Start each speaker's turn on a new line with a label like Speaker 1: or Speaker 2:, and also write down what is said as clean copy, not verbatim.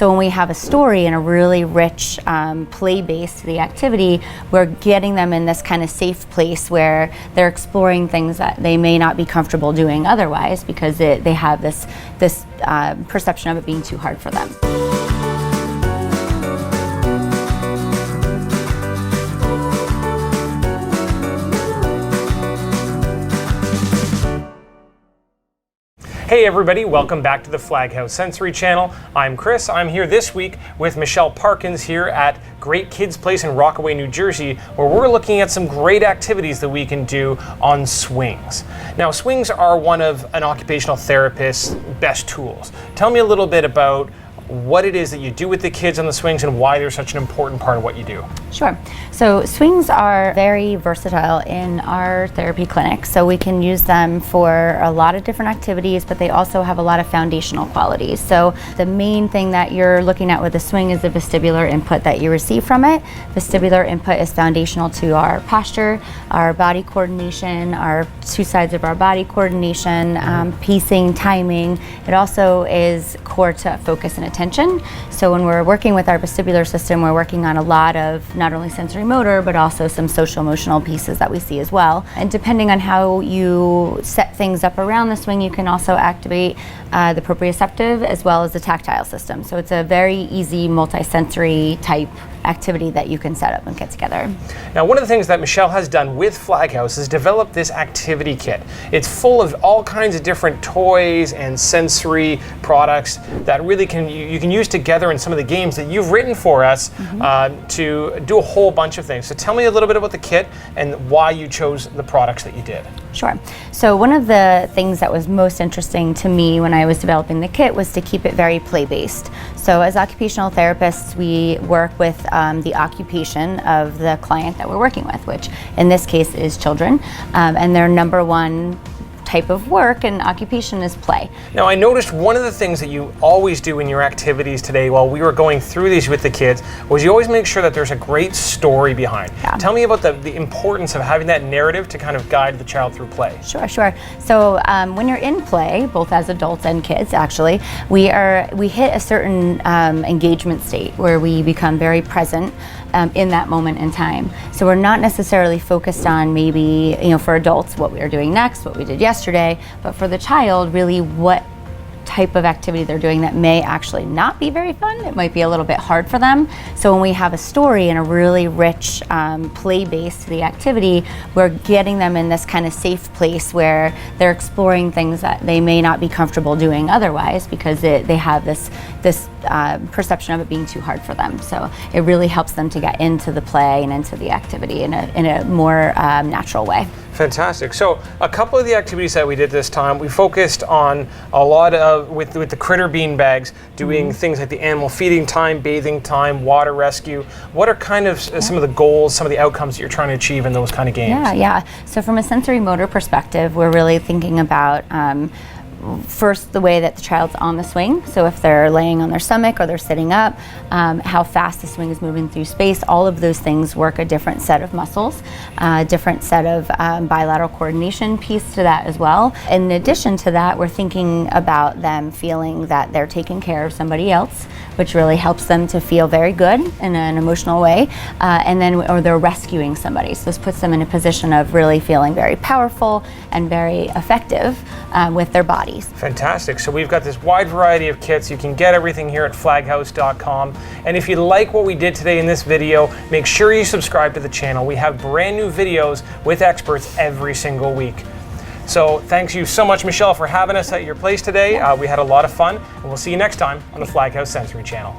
Speaker 1: So when we have a story and a really rich play base to the activity, we're getting them in this kind of safe place where they're exploring things that they may not be comfortable doing otherwise, because they have this perception of it being too hard for them.
Speaker 2: Hey everybody, welcome back to the Flaghouse Sensory Channel. I'm Chris. I'm here this week with Michele Parkins here at Great Kids Place in Rockaway, New Jersey, where we're looking at some great activities that we can do on swings. Now, swings are one of an occupational therapist's best tools. Tell me a little bit about what it is that you do with the kids on the swings and why they're such an important part of what you do.
Speaker 1: Sure. So swings are very versatile in our therapy clinic. So we can use them for a lot of different activities, but they also have a lot of foundational qualities. So the main thing that you're looking at with the swing is the vestibular input that you receive from it. Vestibular input is foundational to our posture, our body coordination, our two sides of our body coordination, pacing, timing. It also is core to focus and attention. So when we're working with our vestibular system, we're working on a lot of not only sensory motor, but also some social emotional pieces that we see as well. And depending on how you set things up around the swing, you can also activate the proprioceptive as well as the tactile system. So it's a very easy multi-sensory type activity that you can set up and get together.
Speaker 2: Now, one of the things that Michele has done with Flaghouse is develop this activity kit. It's full of all kinds of different toys and sensory products that really you can use together in some of the games that you've written for us to do a whole bunch of things. So tell me a little bit about the kit and why you chose the products that you did.
Speaker 1: Sure. So one of the things that was most interesting to me when I was developing the kit was to keep it very play-based. So as occupational therapists, we work with the occupation of the client that we're working with, which in this case is children, and their number one type of work and occupation is play.
Speaker 2: Now, I noticed one of the things that you always do in your activities today while we were going through these with the kids was you always make sure that there's a great story behind. Yeah. Tell me about the importance of having that narrative to kind of guide the child through play.
Speaker 1: Sure. So when you're in play, both as adults and kids actually, we hit a certain engagement state where we become very present in that moment in time. So we're not necessarily focused on maybe, for adults, what we are doing next, what we did yesterday, but for the child, really what type of activity they're doing that may actually not be very fun. It might be a little bit hard for them. So when we have a story and a really rich play base to the activity, we're getting them in this kind of safe place where they're exploring things that they may not be comfortable doing otherwise, because they have this perception of it being too hard for them. So it really helps them to get into the play and into the activity in a more natural way.
Speaker 2: Fantastic. So a couple of the activities that we did this time, we focused on a lot of, with the critter bean bags, doing things like the animal feeding time, bathing time, water rescue. What are kind of some of the goals, some of the outcomes that you're trying to achieve in those kind of games?
Speaker 1: Yeah. So from a sensory motor perspective, we're really thinking about first, the way that the child's on the swing. So if they're laying on their stomach or they're sitting up, how fast the swing is moving through space. All of those things work a different set of muscles, different set of bilateral coordination piece to that as well. In addition to that, we're thinking about them feeling that they're taking care of somebody else, which really helps them to feel very good in an emotional way. Or they're rescuing somebody. So this puts them in a position of really feeling very powerful and very effective with their bodies.
Speaker 2: Fantastic. So we've got this wide variety of kits. You can get everything here at flaghouse.com. And if you like what we did today in this video, make sure you subscribe to the channel. We have brand new videos with experts every single week. So thanks you so much, Michele, for having us at your place today. We had a lot of fun, and we'll see you next time on the Flaghouse Sensory Channel.